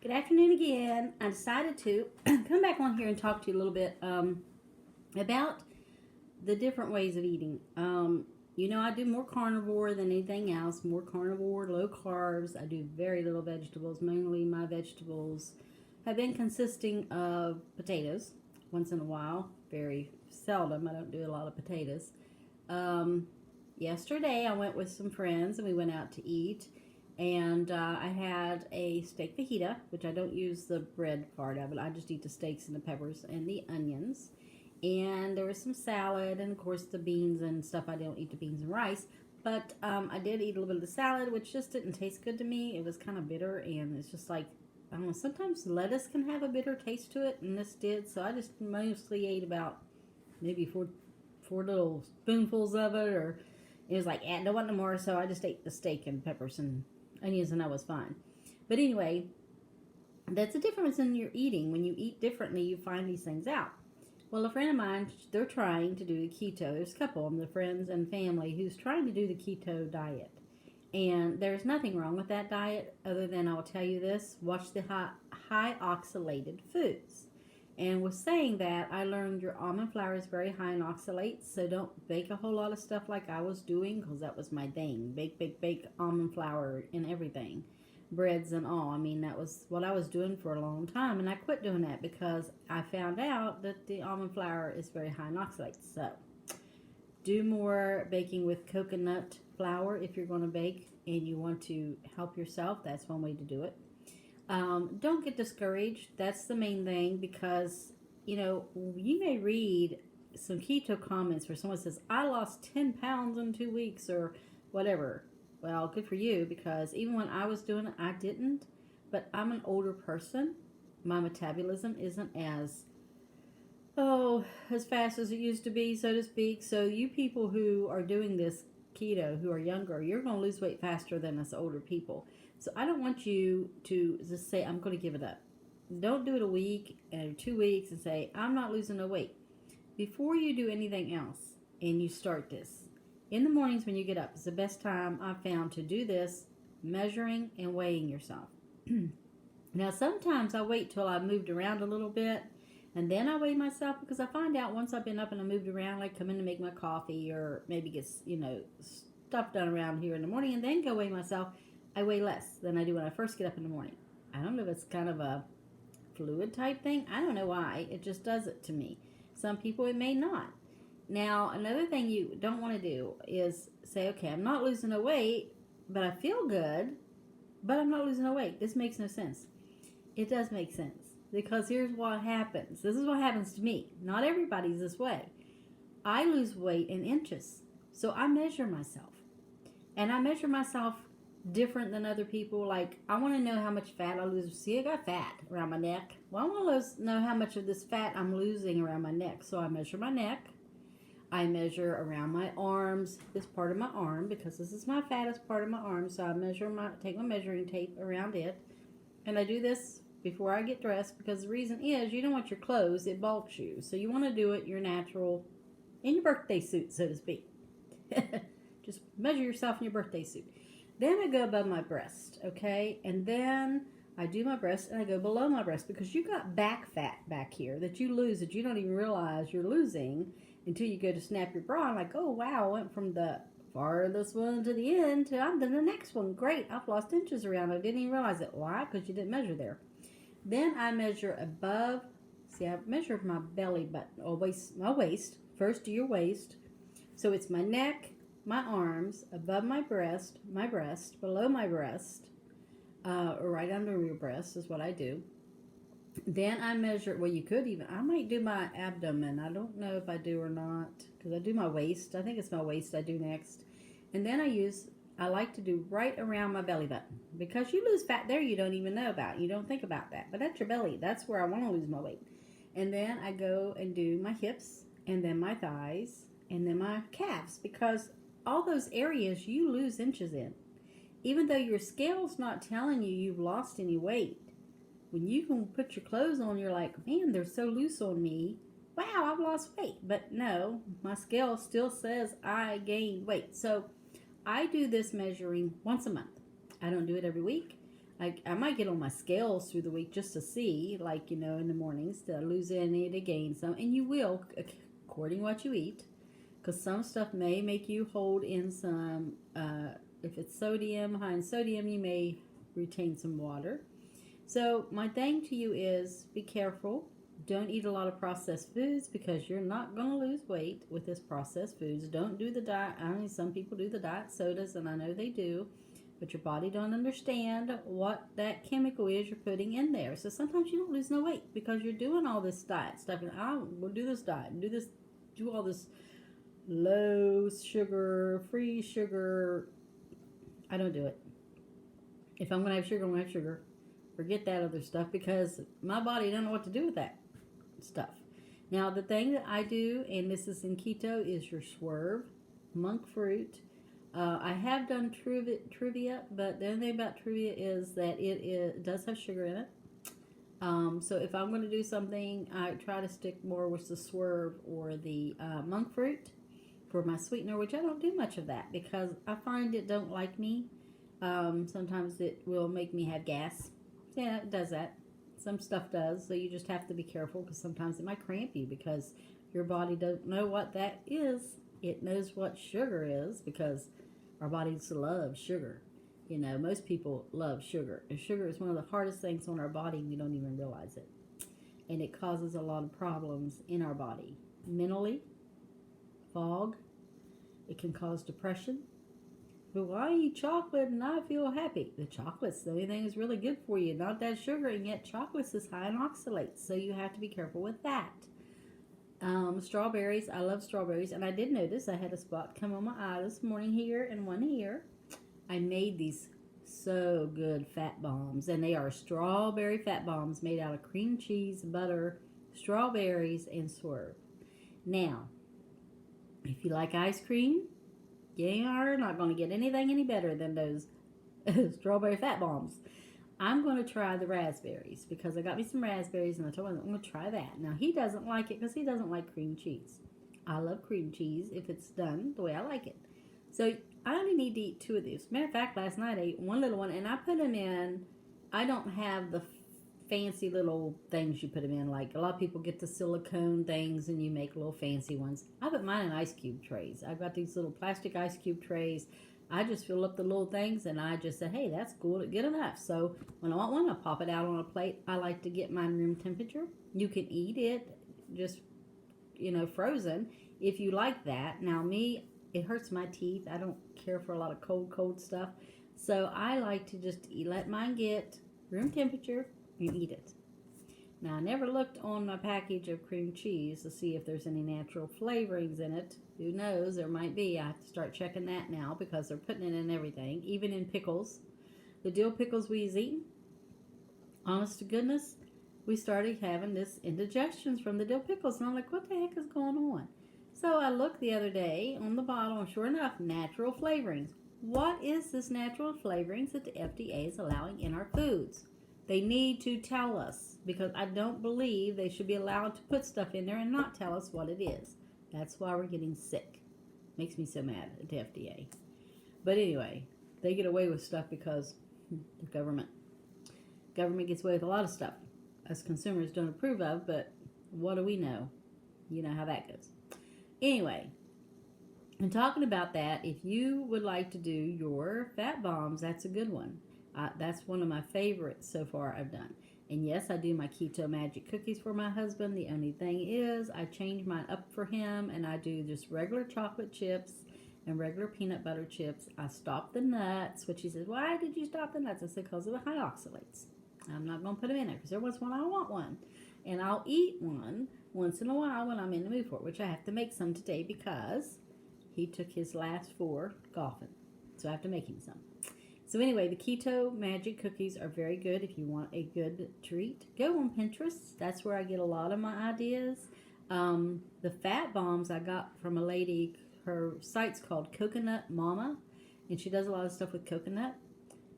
Good afternoon again. I decided to come back on here and talk to you a little bit about the different ways of eating. I do more carnivore than anything else, more carnivore, low carbs. I do very little vegetables. Mainly my vegetables have been consisting of potatoes once in a while, very seldom. I don't do a lot of potatoes. Um, Yesterday, I went with some friends and we went out to eat. And I had a steak fajita, which I don't use the bread part of it. I just eat the steaks and the peppers and the onions. And there was some salad, and of course the beans and stuff. I don't eat the beans and rice, but I did eat a little bit of the salad, which just didn't taste good to me. It was kind of bitter, and it's just like, I don't know. Sometimes lettuce can have a bitter taste to it, and this did. So I just mostly ate about maybe four little spoonfuls of it, or it was like, don't want no more. So I just ate the steak and peppers and onions, and that was fine. But anyway, that's the difference in your eating. When you eat differently, you find these things out. Well, a friend of mine, they're trying to do the keto. There's a couple of them, the friends and family, who's trying to do the keto diet. And there's nothing wrong with that diet other than, I will tell you this, watch the high oxalated foods. And with saying that, I learned your almond flour is very high in oxalates, so don't bake a whole lot of stuff like I was doing, because that was my thing. Bake almond flour and everything, breads and all. I mean, that was what I was doing for a long time, and I quit doing that because I found out that the almond flour is very high in oxalates. So do more baking with coconut flour if you're going to bake and you want to help yourself. That's one way to do it. Don't get discouraged. That's the main thing, because you may read some keto comments where someone says, I lost 10 pounds in 2 weeks or whatever. Well, good for you, because even when I was doing it, I didn't. But I'm an older person. My metabolism isn't as fast as it used to be, so to speak. So you people who are doing this keto, who are younger, you're going to lose weight faster than us older people. So I don't want you to just say, I'm going to give it up. Don't do it a week and 2 weeks and say, I'm not losing no weight. Before you do anything else and you start this, in the mornings when you get up, it's the best time I've found to do this, measuring and weighing yourself. Now, sometimes I wait till I've moved around a little bit and then I weigh myself, because I find out once I've been up and I moved around, like come in to make my coffee or maybe get, stuff done around here in the morning and then go weigh myself, I weigh less than I do when I first get up in the morning. I don't know if it's kind of a fluid type thing. I don't know why. It just does it to me. Some people it may not. Now, another thing you don't want to do is say, okay, I'm not losing no weight, but I feel good, but I'm not losing no weight. This makes no sense. It does make sense, because here's what happens. This is what happens to me. Not everybody's this way. I lose weight in inches. So I measure myself. And I measure myself different than other people. Like, I want to know how much fat I lose. See, I got fat around my neck. Well, I want to know how much of this fat I'm losing around my neck. So I measure my neck. I measure around my arms, this part of my arm, because this is my fattest part of my arm. So I take my measuring tape around it. And I do this before I get dressed, because the reason is you don't want your clothes, it bulks you. So you want to do it your natural, in your birthday suit, so to speak. Just measure yourself in your birthday suit. Then I go above my breast, okay? And then I do my breast and I go below my breast, because you got back fat back here that you lose, that you don't even realize you're losing until you go to snap your bra. I'm like, oh wow, I went from the farthest one to the end to I'm to the next one. Great, I've lost inches around. I didn't even realize it. Why? Because you didn't measure there. Then I measure above. See, I measure my belly button or my waist. First do your waist. So it's my neck, my arms, above my breast, below my breast, or right under your breast is what I do. Then I measure, well, I might do my abdomen. I don't know if I do or not, because I do my waist. I think it's my waist I do next. And then I like to do right around my belly button, because you lose fat there you don't even know about. You don't think about that. But that's your belly. That's where I want to lose my weight. And then I go and do my hips, and then my thighs, and then my calves, because all those areas you lose inches in. Even though your scale's not telling you you've lost any weight, when you can put your clothes on, you're like, man, they're so loose on me. Wow, I've lost weight. But no, my scale still says I gained weight. So I do this measuring once a month. I don't do it every week. I might get on my scales through the week just to see, like, in the mornings, to lose any, to gain some. And you will, according to what you eat, because some stuff may make you hold in some, if it's sodium, high in sodium, you may retain some water. So my thing to you is be careful. Don't eat a lot of processed foods because you're not going to lose weight with this processed foods. Don't do the diet. I mean, some people do the diet sodas, and I know they do, but your body don't understand what that chemical is you're putting in there. So sometimes you don't lose no weight because you're doing all this diet stuff. And I will do this diet, do this, do all this low sugar, free sugar. I don't do it. If I'm going to have sugar, I'm going to have sugar. Forget that other stuff because my body doesn't know what to do with that stuff. Now, the thing that I do, and this is in keto, is your swerve, monk fruit. I have done Truvia, but the only thing about Truvia is that it does have sugar in it. So if I'm going to do something, I try to stick more with the swerve or the monk fruit for my sweetener, which I don't do much of that because I find it don't like me. Sometimes it will make me have gas. Yeah, it does that. Some stuff does, so you just have to be careful because sometimes it might cramp you because your body don't know what that is. It knows what sugar is because our bodies love sugar. Most people love sugar. And sugar is one of the hardest things on our body. We don't even realize it. And it causes a lot of problems in our body. Mentally, fog. It can cause depression. But why eat chocolate and I feel happy? The chocolate's the only thing that's really good for you, not that sugar, and yet chocolate is high in oxalates, so you have to be careful with that. Strawberries, I love strawberries, and I did notice I had a spot come on my eye this morning here and one here. I made these so good fat bombs, and they are strawberry fat bombs made out of cream cheese, butter, strawberries, and swerve. Now, if you like ice cream, you are not going to get anything any better than those strawberry fat bombs. I'm going to try the raspberries because I got me some raspberries and I told him I'm going to try that. Now, he doesn't like it because he doesn't like cream cheese. I love cream cheese if it's done the way I like it. So I only need to eat 2 of these. Matter of fact, last night I ate one little one and I put them in. I don't have the fancy little things you put them in. Like a lot of people get the silicone things and you make little fancy ones. I put mine in ice cube trays. I've got these little plastic ice cube trays. I just fill up the little things and I just said, hey, that's cool, good enough. So when I want one, I pop it out on a plate. I like to get mine room temperature. You can eat it just, frozen if you like that. Now me, it hurts my teeth. I don't care for a lot of cold stuff. So I like to just let mine get room temperature. You eat it. Now, I never looked on my package of cream cheese to see if there's any natural flavorings in it. Who knows? There might be. I have to start checking that now because they're putting it in everything, even in pickles. The dill pickles we was eating, honest to goodness, we started having this indigestions from the dill pickles. And I'm like, what the heck is going on? So I looked the other day on the bottle, and sure enough, natural flavorings. What is this natural flavorings that the FDA is allowing in our foods? They need to tell us because I don't believe they should be allowed to put stuff in there and not tell us what it is. That's why we're getting sick. Makes me so mad at the FDA. But anyway, they get away with stuff because the government gets away with a lot of stuff us consumers don't approve of, but what do we know? You know how that goes. Anyway, and talking about that, if you would like to do your fat bombs, that's a good one. That's one of my favorites so far I've done. And yes, I do my keto magic cookies for my husband. The only thing is I change mine up for him and I do just regular chocolate chips and regular peanut butter chips. I stop the nuts, which he says, why did you stop the nuts? I said, because of the high oxalates. I'm not going to put them in there because every once in a while I want one. And I'll eat one once in a while when I'm in the mood for it, which I have to make some today because he took his last 4 golfing. So I have to make him some. So anyway, the keto magic cookies are very good if you want a good treat. Go on Pinterest. That's where I get a lot of my ideas. The fat bombs I got from a lady. Her site's called Coconut Mama, and she does a lot of stuff with coconut.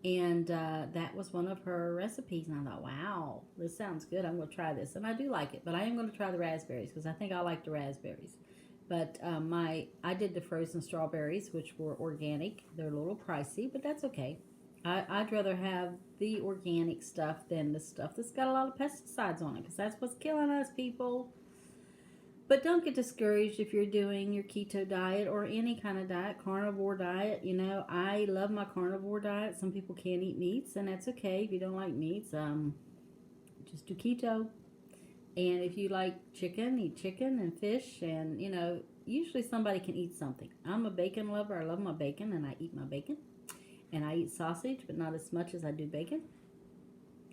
And that was one of her recipes. And I thought, wow, this sounds good. I'm going to try this. And I do like it. But I am going to try the raspberries because I think I like the raspberries. But I did the frozen strawberries, which were organic. They're a little pricey, but that's okay. I'd rather have the organic stuff than the stuff that's got a lot of pesticides on it because that's what's killing us, people. But don't get discouraged if you're doing your keto diet or any kind of diet, carnivore diet. You know, I love my carnivore diet. Some people can't eat meats, and that's okay if you don't like meats. Just do keto. And if you like chicken, eat chicken and fish. And, you know, usually somebody can eat something. I'm a bacon lover. I love my bacon, and I eat my bacon. And I eat sausage, but not as much as I do bacon.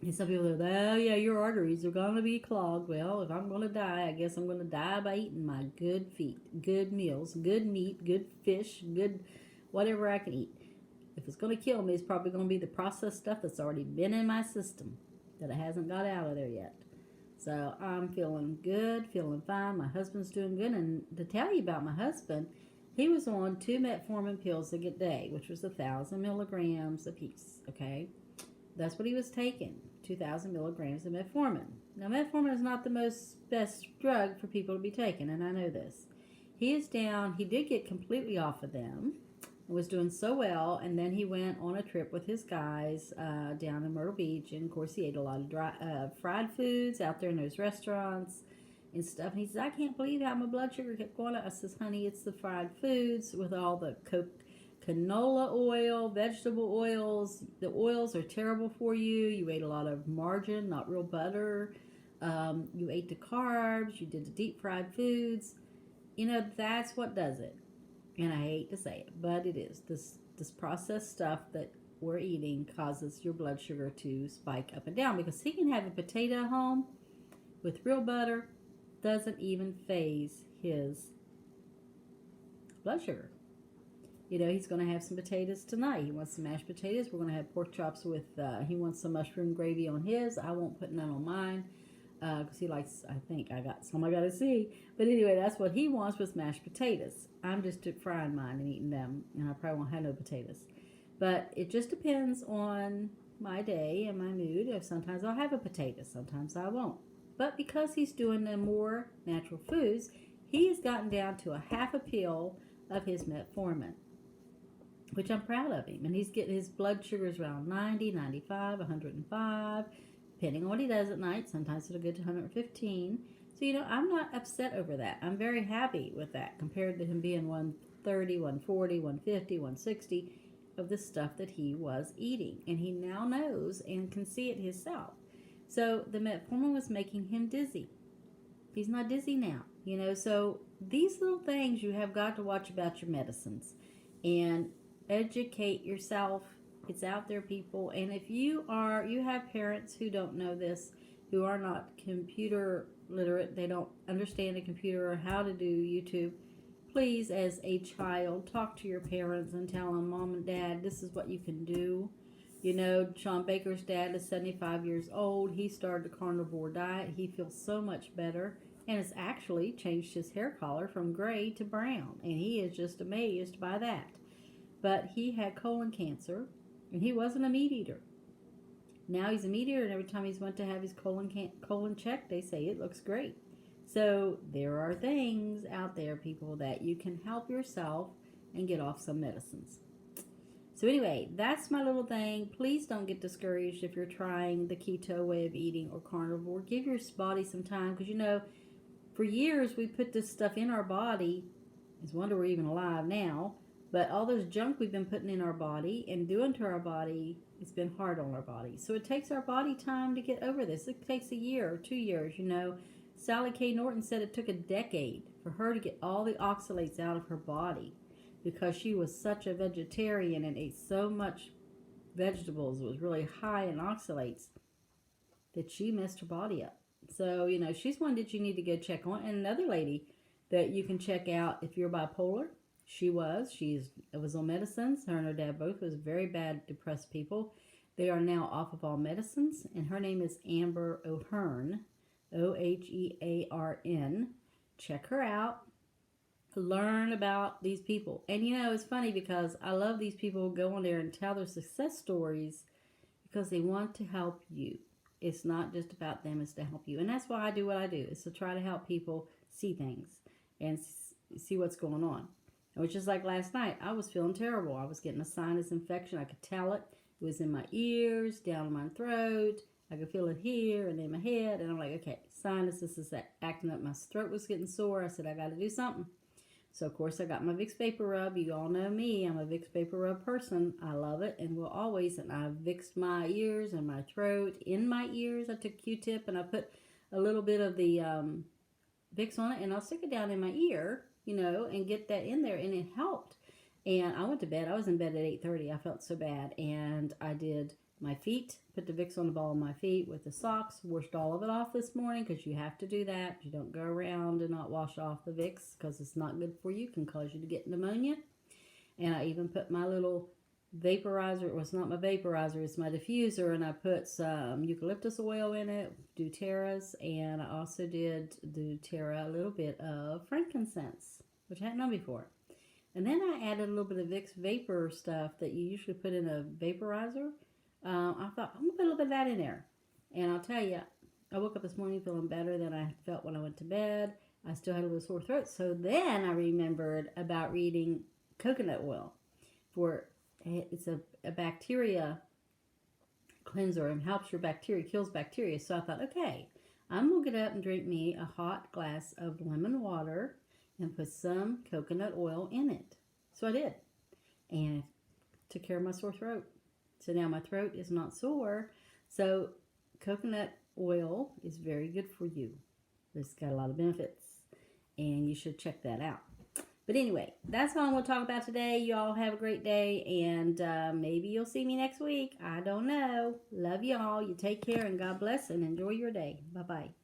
And some people go, oh, yeah, your arteries are going to be clogged. Well, if I'm going to die, I guess I'm going to die by eating my good feet, good meals, good meat, good fish, good whatever I can eat. If it's going to kill me, it's probably going to be the processed stuff that's already been in my system that it hasn't got out of there yet. So I'm feeling good, feeling fine. My husband's doing good. And to tell you about my husband, he was on 2 metformin pills a day, which was 1,000 milligrams a piece, okay? That's what he was taking, 2,000 milligrams of metformin. Now, metformin is not the best drug for people to be taking, and I know this. He is down. He did get completely off of them and was doing so well, and then he went on a trip with his guys down in Myrtle Beach, and, of course, he ate a lot of fried foods out there in those restaurants and stuff. And he says, I can't believe how my blood sugar kept going up. I says, honey, it's the fried foods with all the canola oil, vegetable oils. The oils are terrible for you. You ate a lot of margarine, not real butter. You ate the carbs. You did the deep fried foods. You know, that's what does it. And I hate to say it, but it is. This processed stuff that we're eating causes your blood sugar to spike up and down, because he can have a potato at home with real butter, doesn't even phase his blood sugar. You know, he's going to have some potatoes tonight. He wants some mashed potatoes. We're going to have pork chops with, he wants some mushroom gravy on his. I won't put none on mine because he likes, I think I got some I got to see. But anyway, that's what he wants, with mashed potatoes. I'm just frying mine and eating them, and I probably won't have no potatoes. But it just depends on my day and my mood. If sometimes I'll have a potato, sometimes I won't. But because he's doing the more natural foods, he has gotten down to a half a pill of his metformin, which I'm proud of him. And he's getting his blood sugars around 90, 95, 105, depending on what he does at night. Sometimes it'll get to 115. So, you know, I'm not upset over that. I'm very happy with that compared to him being 130, 140, 150, 160 of the stuff that he was eating. And he now knows and can see it himself. So the metformin was making him dizzy. He's not dizzy now, you know. So these little things you have got to watch about your medicines and educate yourself. It's out there, people. And if you have parents who don't know this, who are not computer literate, they don't understand a computer or how to do YouTube, please, as a child, talk to your parents and tell them, Mom and Dad, this is what you can do. You know, Sean Baker's dad is 75 years old. He started a carnivore diet. He feels so much better, and has actually changed his hair color from gray to brown, and he is just amazed by that. But he had colon cancer, and he wasn't a meat eater. Now he's a meat eater, and every time he's went to have his colon checked, they say it looks great. So there are things out there, people, that you can help yourself and get off some medicines. So anyway, that's my little thing. Please don't get discouraged if you're trying the keto way of eating or carnivore. Give your body some time, because, you know, for years we put this stuff in our body. It's a wonder we're even alive now. But all this junk we've been putting in our body and doing to our body, it's been hard on our body. So it takes our body time to get over this. It takes a year or 2 years, you know. Sally K. Norton said it took a decade for her to get all the oxalates out of her body, because she was such a vegetarian and ate so much vegetables. It was really high in oxalates that she messed her body up. So, you know, she's one that you need to go check on. And another lady that you can check out if you're bipolar, she was on medicines. Her and her dad both was very bad, depressed people. They are now off of all medicines. And her name is Amber O'Hearn, Ohearn. Check her out. Learn about these people. And you know, it's funny because I love these people who go on there and tell their success stories because they want to help you. It's not just about them, it's to help you. And that's why I do what I do, is to try to help people see things and see what's going on. It was just like last night. I was feeling terrible. I was getting a sinus infection. I could tell it. It was in my ears, down my throat. I could feel it here and in my head. And I'm like, okay, sinuses is acting up. My throat was getting sore. I said, I got to do something. So, of course, I got my Vicks Vapor Rub. You all know me. I'm a Vicks Vapor Rub person. I love it and will always. And I Vicksed my ears and my throat. In my ears, I took Q-tip and I put a little bit of the Vicks on it. And I'll stick it down in my ear, and get that in there. And it helped. And I went to bed. I was in bed at 8:30. I felt so bad. And I did my feet, put the Vicks on the ball of my feet with the socks, washed all of it off this morning because you have to do that. You don't go around and not wash off the Vicks because it's not good for you. It can cause you to get pneumonia. And I even put my little vaporizer. It was not my vaporizer, it's my diffuser. And I put some eucalyptus oil in it, doTERRA's. And I also did doTERRA a little bit of frankincense, which I hadn't done before. And then I added a little bit of Vicks Vapor stuff that you usually put in a vaporizer. I thought, I'm going to put a little bit of that in there. And I'll tell you, I woke up this morning feeling better than I felt when I went to bed. I still had a little sore throat. So then I remembered about reading coconut oil. It's a bacteria cleanser and helps your bacteria, kills bacteria. So I thought, okay, I'm going to get up and drink me a hot glass of lemon water and put some coconut oil in it. So I did. And it took care of my sore throat. So now my throat is not sore. So coconut oil is very good for you. It's got a lot of benefits. And you should check that out. But anyway, that's all I'm going to talk about today. You all have a great day. And maybe you'll see me next week. I don't know. Love y'all. You take care and God bless and enjoy your day. Bye-bye.